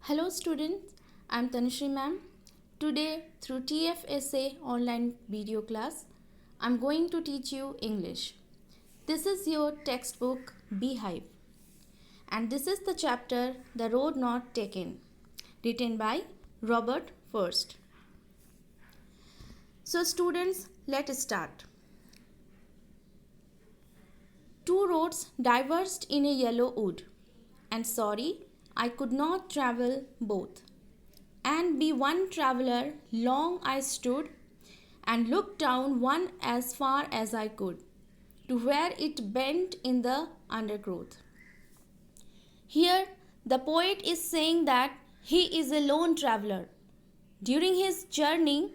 Hello students, I am Tanushree ma'am. Today through TFSA online video class, I am going to teach you English. This is your textbook Beehive and this is the chapter The Road Not Taken, written by Robert Frost. So students, let's start. Two roads diverged in a yellow wood, and sorry, I could not travel both. And be one traveller, long I stood, and looked down one as far as I could, to where it bent in the undergrowth. Here, the poet is saying that he is a lone traveller. During his journey,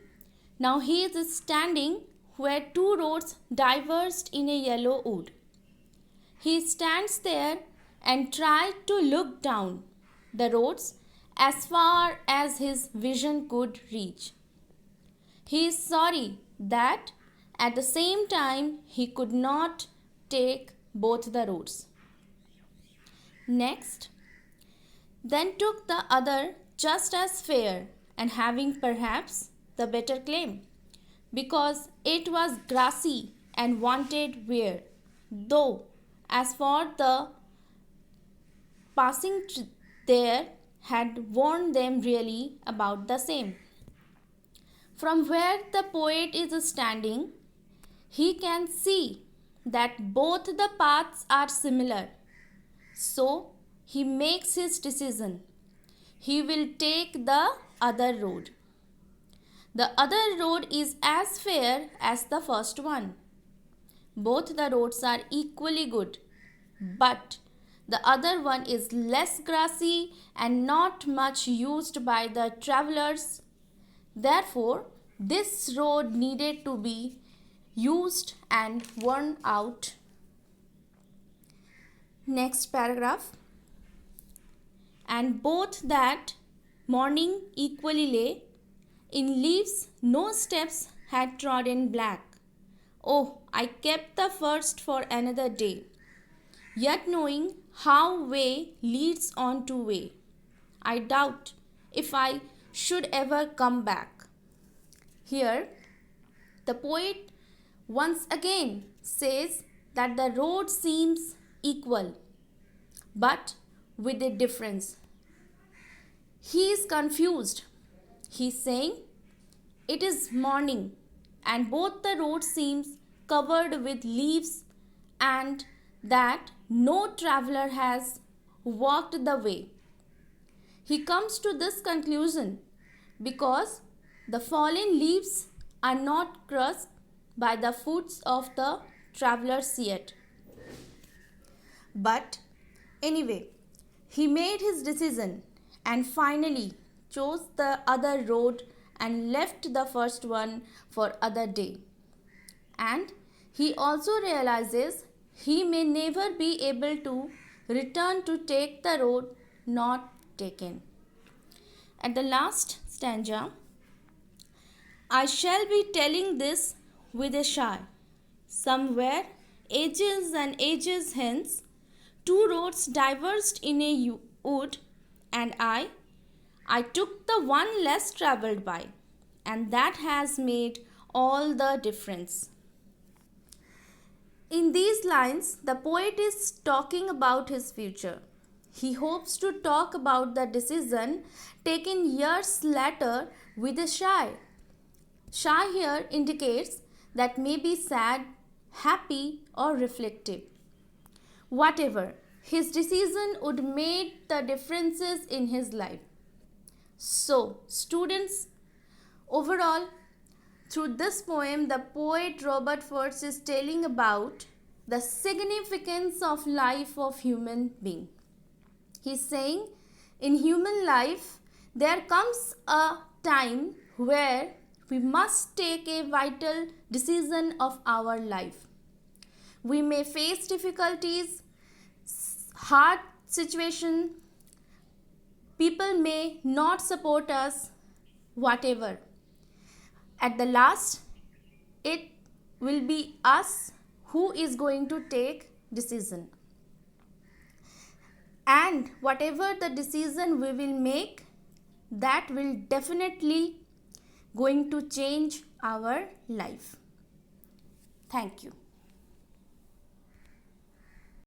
now he is standing where two roads diverged in a yellow wood. He stands there and tries to look down the roads as far as his vision could reach. He is sorry that at the same time he could not take both the roads. Next, then took the other just as fair and having perhaps the better claim, because it was grassy and wanted wear, though as for the passing there had warned them really about the same. From where the poet is standing, he can see that both the paths are similar. So he makes his decision. He will take the other road. The other road is as fair as the first one. Both the roads are equally good, but the other one is less grassy and not much used by the travelers. Therefore, this road needed to be used and worn out. Next paragraph. And both that morning equally lay in leaves no steps had trodden black. Oh, I kept the first for another day, yet knowing how way leads on to way, I doubt if I should ever come back. Here, the poet once again says that the road seems equal, but with a difference. He is confused. He is saying it is morning and both the road seems covered with leaves and that no traveler has walked the way. He comes to this conclusion because the fallen leaves are not crushed by the foot of the travelers yet. But anyway, he made his decision and finally chose the other road and left the first one for other day. And he also realizes he may never be able to return to take the road not taken. At the last stanza, I shall be telling this with a sigh. Somewhere, ages and ages hence, two roads diverged in a wood, and I took the one less travelled by, and that has made all the difference. In these lines, the poet is talking about his future. He hopes to talk about the decision taken years later with a sigh. Sigh here indicates that may be sad, happy, or reflective. Whatever, his decision would make the differences in his life. So, students, overall, through this poem, the poet Robert Frost is telling about the significance of life of human being. He is saying, in human life, there comes a time where we must take a vital decision of our life. We may face difficulties, hard situation, people may not support us, whatever. At the last, it will be us who is going to take decision. and whatever the decision we will make, that will definitely going to change our life. Thank you.